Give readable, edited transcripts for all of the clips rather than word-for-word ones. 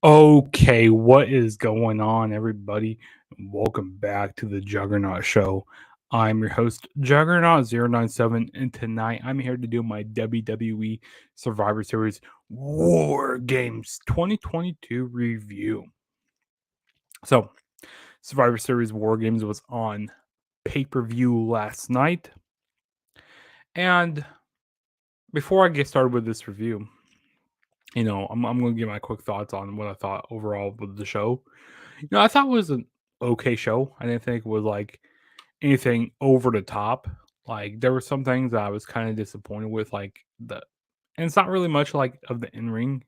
Okay, what is going on, everybody? Welcome back to the Juggernaut Show. I'm your host, Juggernaut097, and tonight I'm here to do my WWE Survivor Series War Games 2022 review. So, Survivor Series War Games was on pay per view last night. And before I get started with this review, I'm going to give my quick thoughts on what I thought overall with the show. I thought it was an okay show. I didn't think it was like anything over the top. Like there were some things that I was kind of disappointed with, and it's not really much like of the in ring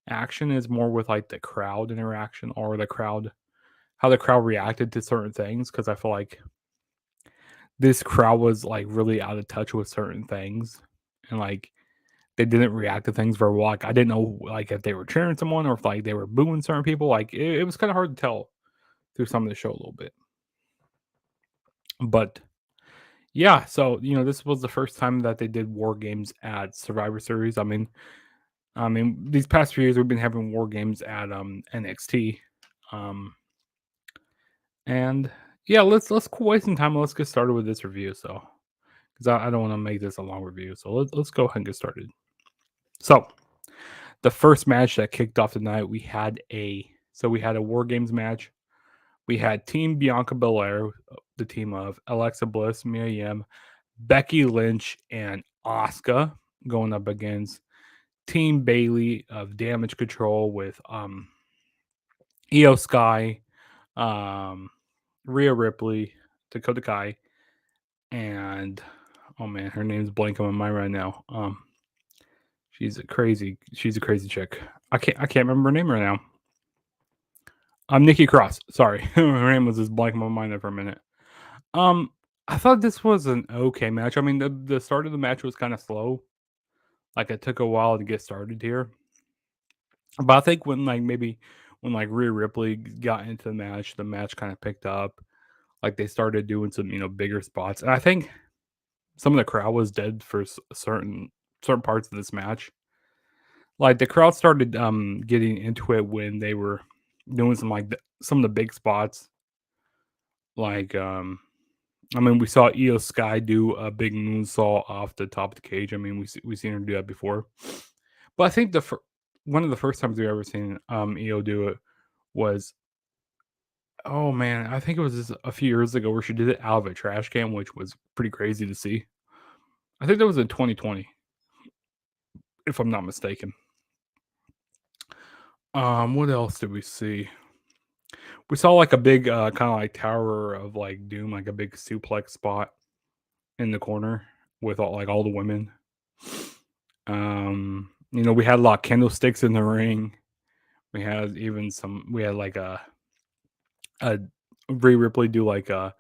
action. Is more with like the crowd interaction or how the crowd reacted to certain things. Because I feel like this crowd was like really out of touch with certain things, and like they didn't react to things very well. Like I didn't know like if they were cheering someone or if like they were booing certain people. Like it was kind of hard to tell through some of the show a little bit. But yeah, so this was the first time that they did war games at Survivor Series. I mean, these past few years we've been having war games at NXT, um, and yeah, let's waste some time. Let's get started with this review. So, because I don't want to make this a long review, so let's go ahead and get started. So, the first match that kicked off the night, we had a war games match. We had Team Bianca Belair, the team of Alexa Bliss, Mia Yim, Becky Lynch, and Asuka going up against Team Bailey of Damage Control with Io Sky, um, Rhea Ripley, Dakota Kai, and oh man, her name's blanking on my mind right now. She's a crazy chick. I can't remember her name right now. Nikki Cross. Sorry, her name was just blanking on my mind there for a minute. Um, I thought this was an okay match. I mean, the start of the match was kind of slow. Like it took a while to get started here. But I think when Rhea Ripley got into the match kind of picked up. Like they started doing some bigger spots, and I think some of the crowd was dead for certain parts of this match. Like the crowd started getting into it when they were doing some of the big spots. Like I mean, we saw Io Sky do a big moonsault off the top of the cage. I mean, we seen her do that before, but I think one of the first times we ever seen Io do it was, oh man, I think it was just a few years ago where she did it out of a trash can, which was pretty crazy to see. I think that was in 2020, if I'm not mistaken. What else did we see? We saw like a big kind of like Tower of like Doom, like a big suplex spot in the corner with all the women. We had a lot of candlesticks in the ring. We had like a Rhea Ripley do like a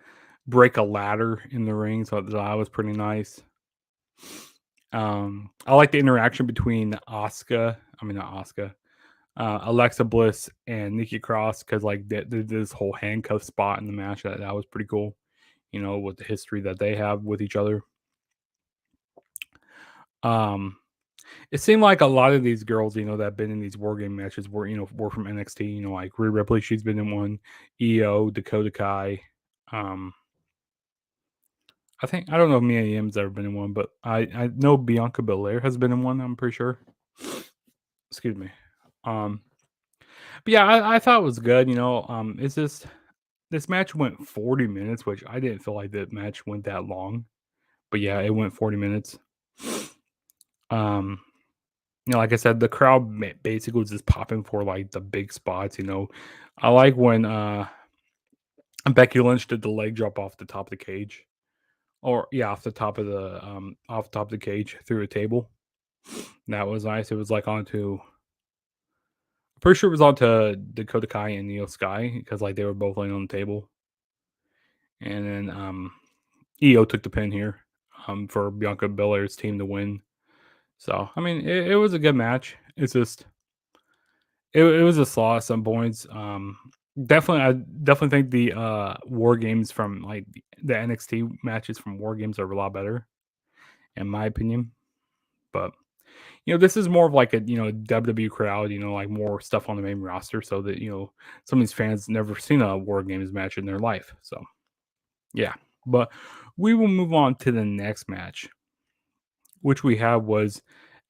break a ladder in the ring, so that was pretty nice. I like the interaction between not Asuka, Alexa Bliss and Nikki Cross because like this whole handcuff spot in the match that was pretty cool. With the history that they have with each other. Um, it seemed like a lot of these girls, that have been in these war game matches were from NXT. Like Rhea Ripley, she's been in one. Io, Dakota Kai. Um, I don't know if Mia Yim's ever been in one, but I know Bianca Belair has been in one. I'm pretty sure. Excuse me. Um, but yeah, I thought it was good. It's just this match went 40 minutes, which I didn't feel like that match went that long. But yeah, it went 40 minutes. Um, like I said, the crowd basically was just popping for like the big spots. I like when Becky Lynch did the leg drop off the top of the cage, or yeah, off the top of the cage through a table. That was nice. It was like pretty sure it was onto Dakota Kai and Io Sky because like they were both laying on the table, and then Io took the pin here for Bianca Belair's team to win. So I mean, it was a good match. It's just it was a slaw at some points. I definitely think the War Games from like the NXT matches from War Games are a lot better, in my opinion. But this is more of like a WWE crowd, like more stuff on the main roster, so that some of these fans never seen a War Games match in their life. So yeah, but we will move on to the next match, which we had was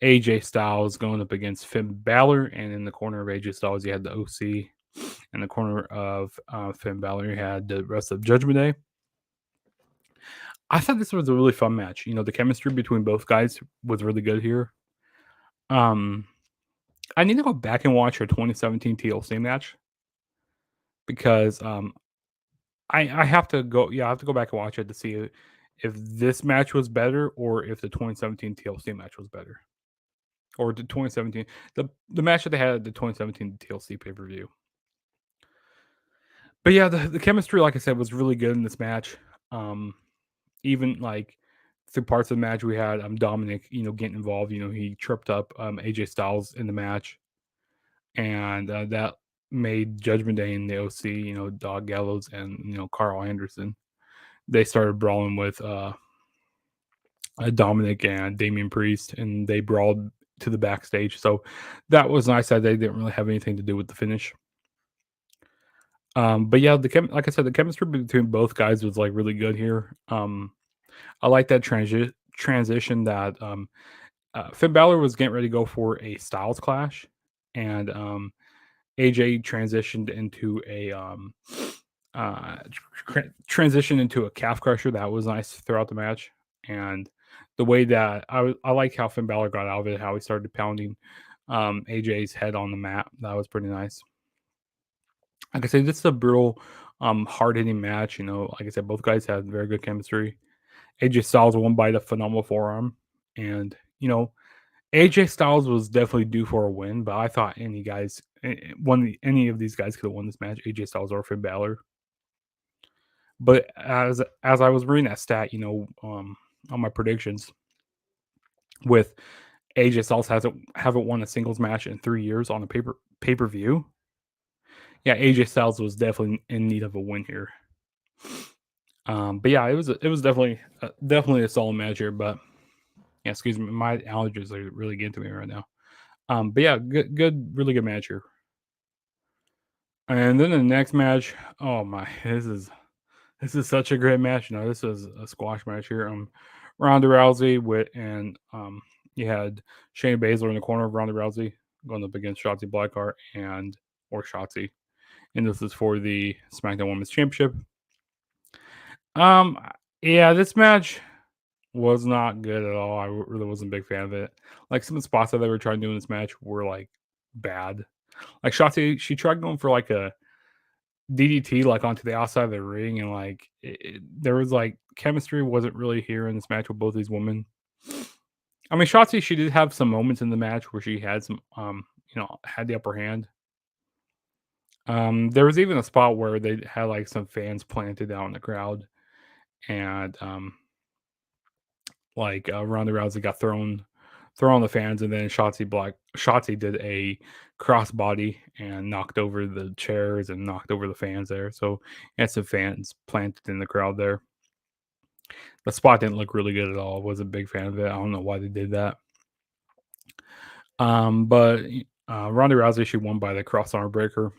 AJ Styles going up against Finn Balor, and in the corner of AJ Styles, you had the OC. In the corner of Finn Balor, you had the rest of Judgment Day. I thought this was a really fun match. The chemistry between both guys was really good here. Um, I need to go back and watch her 2017 TLC match because I have to go. Yeah, I have to go back and watch it to see if this match was better or if the 2017 TLC match was better, or the 2017 the match that they had at the 2017 TLC pay per view. But yeah, the chemistry, like I said, was really good in this match. Even like through parts of the match, we had Dominic, getting involved. He tripped up AJ Styles in the match, and that made Judgment Day and the OC, Dog Gallows and Carl Anderson. They started brawling with Dominic and Damian Priest, and they brawled to the backstage. So that was nice that they didn't really have anything to do with the finish. But yeah, like I said, the chemistry between both guys was like really good here. I like that transition that Finn Balor was getting ready to go for a Styles clash, and AJ transitioned into a calf crusher. That was nice throughout the match, and the way that I like how Finn Balor got out of it, how he started pounding AJ's head on the mat. That was pretty nice. Like I said, this is a brutal, hard hitting match. Like I said, both guys had very good chemistry. AJ Styles won by the phenomenal forearm, and AJ Styles was definitely due for a win, but I thought any of these guys could have won this match, AJ Styles or Finn Balor. But as I was reading that stat, on my predictions, with AJ Styles haven't won a singles match in 3 years on a pay per view. Yeah, AJ Styles was definitely in need of a win here. But yeah, it was definitely a solid match here. But yeah, excuse me, my allergies are really getting to me right now. But yeah, good, really good match here. And then the next match, oh my, this is such a great match. No, this is a squash match here. Ronda Rousey you had Shayna Baszler in the corner of Ronda Rousey going up against Shotzi Blackheart or Shotzi, and this is for the SmackDown Women's Championship. Yeah, this match was not good at all. I really wasn't a big fan of it. Like some of the spots that they were trying to do in this match were like bad. Like Shotzi, she tried going for like a DDT like onto the outside of the ring, and like there was like chemistry wasn't really here in this match with both these women. I mean, Shotzi, she did have some moments in the match where she had some had the upper hand. There was even a spot where they had like some fans planted out in the crowd, and Ronda Rousey got thrown on the fans, and then Shotzi did a crossbody and knocked over the chairs and knocked over the fans there. So had some fans planted in the crowd there. The spot didn't look really good at all. I wasn't a big fan of it. I don't know why they did that. But Ronda Rousey, she won by the cross arm breaker.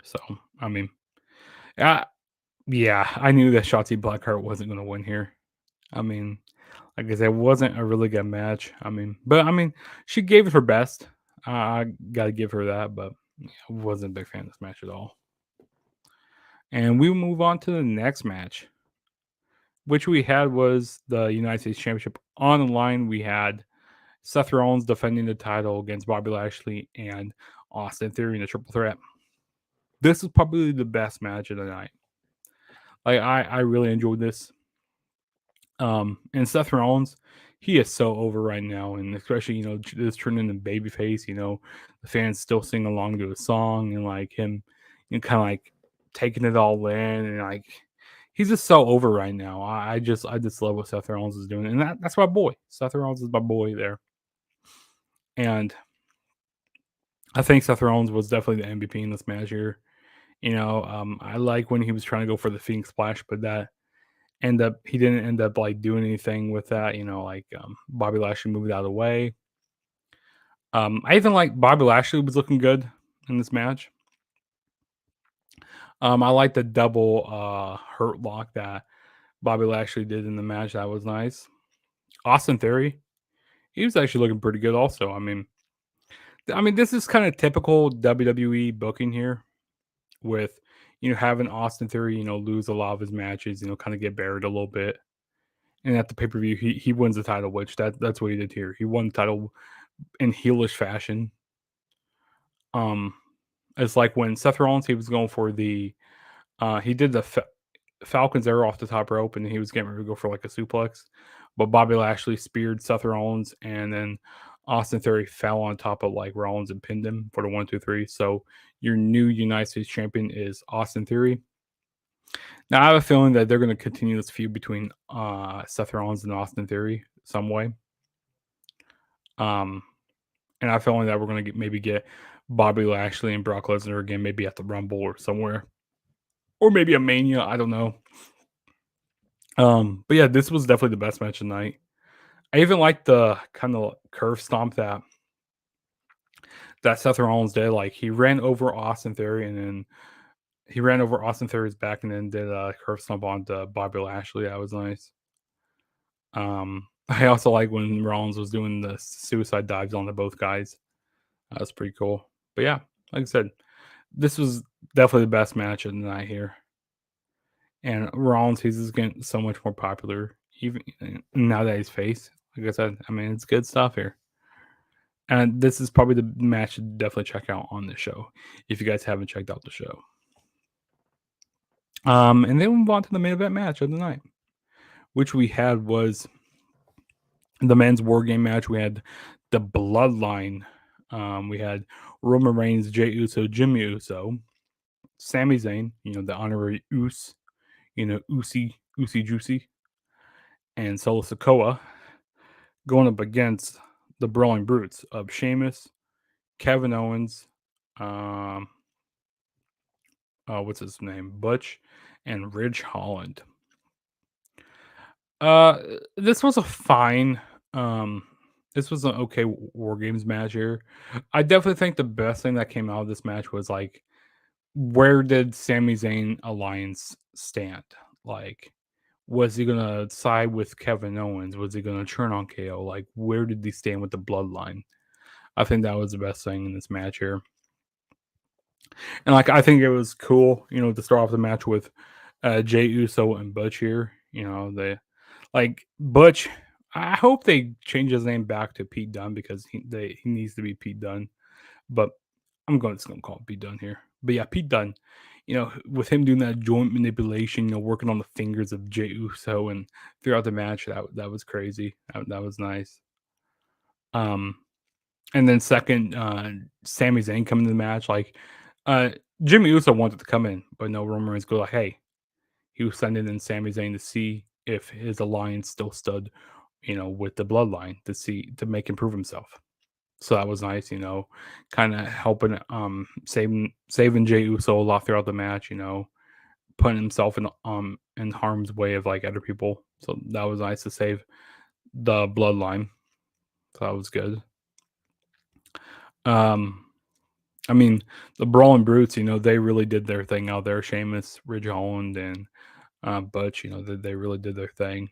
So I mean, yeah, I knew that Shotzi Blackheart wasn't going to win here. I mean, like I said, it wasn't a really good match. But she gave it her best. I gotta give her that, but I wasn't a big fan of this match at all. And we move on to the next match, which we had was the United States Championship on the line. We had Seth Rollins defending the title against Bobby Lashley and Austin Theory in a triple threat. This is probably the best match of the night. Like I really enjoyed this. And Seth Rollins, he is so over right now, and especially this turning into babyface. The fans still sing along to his song, and like him, kind of like taking it all in, and like he's just so over right now. I just love what Seth Rollins is doing, and that's my boy. Seth Rollins is my boy there, and I think Seth Rollins was definitely the MVP in this match here. I like when he was trying to go for the Phoenix Splash, but he didn't end up like doing anything with that. Bobby Lashley moved out of the way, I even like Bobby Lashley was looking good in this match. I like the double hurt lock that Bobby Lashley did in the match. That was nice. Austin Theory, he was actually looking pretty good also. I mean, this is kind of typical WWE booking here with having Austin Theory, lose a lot of his matches, kind of get buried a little bit. And at the pay per view, he wins the title, which that's what he did here. He won the title in heelish fashion. Um, it's like when Seth Rollins he was going for the he did the Falcon's arrow off the top rope, and he was getting ready to go for like a suplex, but Bobby Lashley speared Seth Rollins, and then Austin Theory fell on top of like Rollins and pinned him for the 1, 2, 3. So your new United States champion is Austin Theory. Now I have a feeling that they're going to continue this feud between Seth Rollins and Austin Theory some way. Um, and I have a feeling that we're going to maybe get Bobby Lashley and Brock Lesnar again, maybe at the Rumble or somewhere, or maybe a Mania. I don't know. But yeah, this was definitely the best match of the night. I even like the kind of curve stomp that Seth Rollins did. Like he ran over Austin Theory, and then he ran over Austin Theory's back, and then did a curve stomp onto Bobby Lashley. That was nice. I also like when Rollins was doing the suicide dives onto both guys. That was pretty cool. But yeah, like I said, this was definitely the best match of the night here. And Rollins, he's just getting so much more popular, even now that he's face. Like I said, I mean, it's good stuff here. And this is probably the match to definitely check out on the show if you guys haven't checked out the show. And then we move on to the main event match of the night, which we had was the men's war game match. We had the Bloodline. We had Roman Reigns, Jey Uso, Jimmy Uso, Sami Zayn, the honorary Uce, Usi Juicy, and Solo Sikoa going up against the Brawling Brutes of Sheamus, Kevin Owens, what's his name, Butch, and Ridge Holland. This was a fine, this was an okay War Games match here. I definitely think the best thing that came out of this match was like, where did Sami Zayn alliance stand? Like, was he gonna side with Kevin Owens? Was he gonna turn on KO? Like, where did he stand with the Bloodline? I think that was the best thing in this match here. And like I think it was cool, to start off the match with Jey Uso and Butch here. They like Butch. I hope they change his name back to Pete Dunne because he needs to be Pete Dunne. But I'm just gonna call him Pete Dunne here. But yeah, Pete Dunne. With him doing that joint manipulation, working on the fingers of Jey Uso and throughout the match, that was crazy. That was nice. And then second, Sami Zayn coming to the match. Like, Jimmy Uso wanted to come in, but no, Roman Reigns go like, hey, he was sending in Sami Zayn to see if his alliance still stood, with the Bloodline to make him prove himself. So that was nice, kind of helping, saving Jey Uso a lot throughout the match, putting himself in harm's way of like other people. So that was nice to save the Bloodline. So that was good. I mean, the Brawling Brutes, they really did their thing out there. Sheamus, Ridge Holland, and Butch, they really did their thing.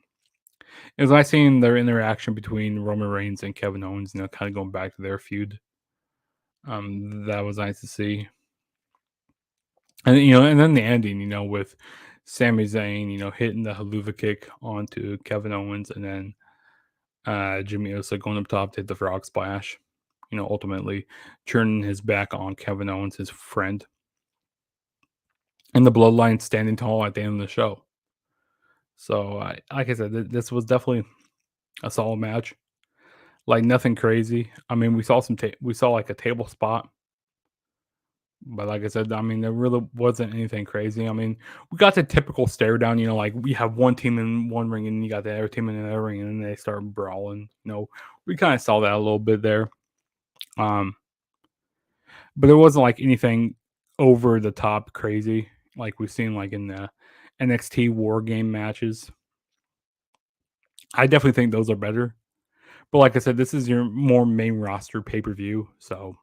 It was nice seeing their interaction between Roman Reigns and Kevin Owens, kind of going back to their feud. That was nice to see. And and then the ending, with Sami Zayn, hitting the haluva kick onto Kevin Owens, and then Jimmy Uso going up top to hit the frog splash. Ultimately turning his back on Kevin Owens, his friend, and the Bloodline standing tall at the end of the show. So, like I said, this was definitely a solid match. Like nothing crazy. I mean, we saw we saw like a table spot, but like I said, I mean, there really wasn't anything crazy. I mean, we got the typical stare down. Like we have one team in one ring, and you got the other team in another ring, and then they start brawling. We kind of saw that a little bit there. But there wasn't like anything over the top crazy like we've seen like in the NXT War Game matches. I definitely think those are better. But like I said, this is your more main roster pay-per-view, so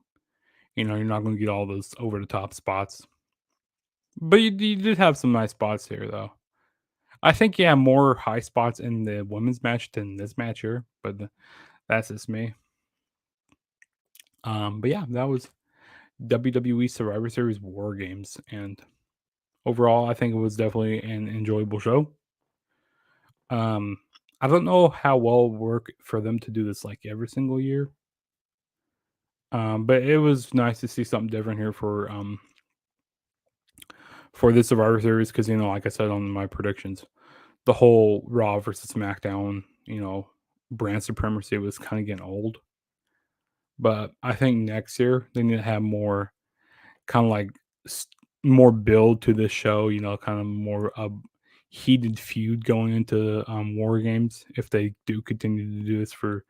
you're not going to get all those over the top spots. But you did have some nice spots here, though. I think more high spots in the women's match than this match here, but that's just me. But yeah, that was WWE Survivor Series War Games, and overall, I think it was definitely an enjoyable show. I don't know how well it would work for them to do this like every single year. But it was nice to see something different here for this Survivor Series because like I said on my predictions, the whole Raw versus SmackDown, brand supremacy was kind of getting old. But I think next year they need to have more kind of like more build to this show, kind of more heated feud going into War Games if they do continue to do this for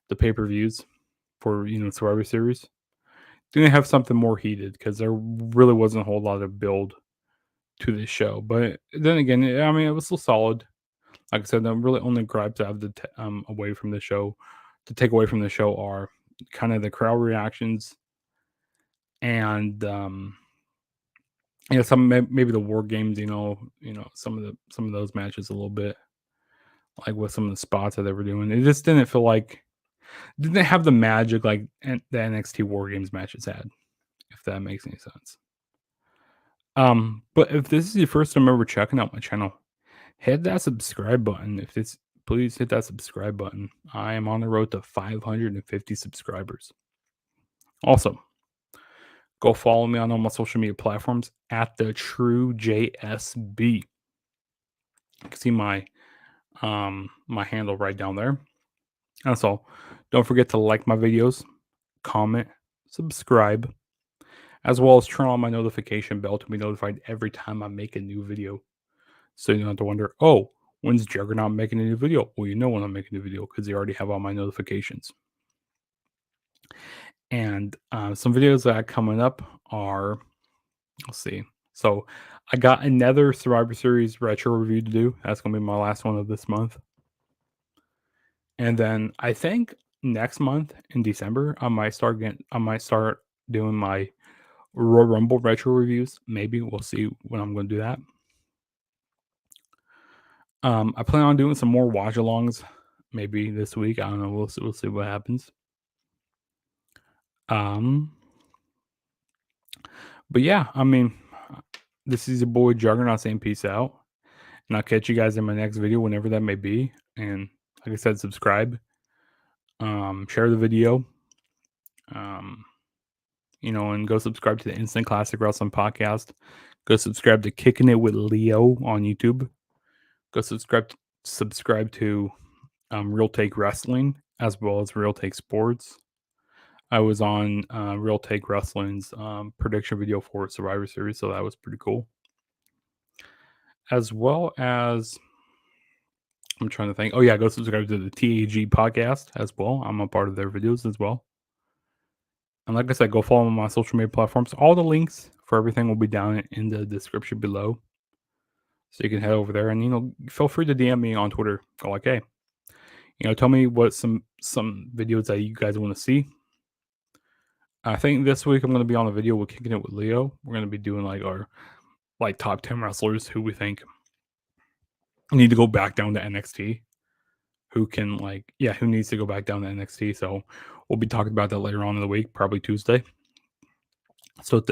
the pay-per-views for Survivor Series. Then they have something more heated because there really wasn't a whole lot of build to this show. But then again, I mean, it was still solid. Like I said, the really only gripes I have to away from the show to take away from the show are kind of the crowd reactions and some maybe the War Games. Some of those matches a little bit like with some of the spots that they were doing. It just didn't feel like didn't have the magic like the NXT War Games matches had. If that makes any sense. But if this is your first time ever checking out my channel, hit that subscribe button. Please hit that subscribe button. I am on the road to 550 subscribers. Also, go follow me on all my social media platforms at the True JSB. You can see my my handle right down there. Also, don't forget to like my videos, comment, subscribe, as well as turn on my notification bell to be notified every time I make a new video. So you don't have to wonder, oh, when's Juggernaut making a new video? Well, you know when I'm making a video because you already have all my notifications. And some videos that are coming up are, let's see. So I got another Survivor Series retro review to do. That's going to be my last one of this month. And then I think next month in December, I might start doing my Royal Rumble retro reviews. Maybe we'll see when I'm going to do that. I plan on doing some more watch-alongs maybe this week. I don't know. We'll see what happens. But yeah, I mean, this is your boy Juggernaut saying peace out. And I'll catch you guys in my next video, whenever that may be. And like I said, subscribe. Share the video. And go subscribe to the Instant Classic Wrestling Podcast. Go subscribe to Kicking It with Leo on YouTube. Go subscribe to Real Take Wrestling as well as Real Take Sports. I was on Real Take Wrestling's prediction video for Survivor Series, so that was pretty cool. As well as, I'm trying to think. Oh yeah, go subscribe to the TAG podcast as well. I'm a part of their videos as well. And like I said, go follow my social media platforms. All the links for everything will be down in the description below. So you can head over there and, feel free to DM me on Twitter. Go like, hey, tell me what some videos that you guys want to see. I think this week I'm going to be on a video with Kicking It with Leo. We're going to be doing like our top 10 wrestlers who we think need to go back down to NXT. Who needs to go back down to NXT. So we'll be talking about that later on in the week, probably Tuesday. So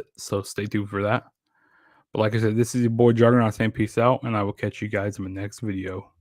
stay tuned for that. But like I said, this is your boy Juggernaut saying peace out, and I will catch you guys in the next video.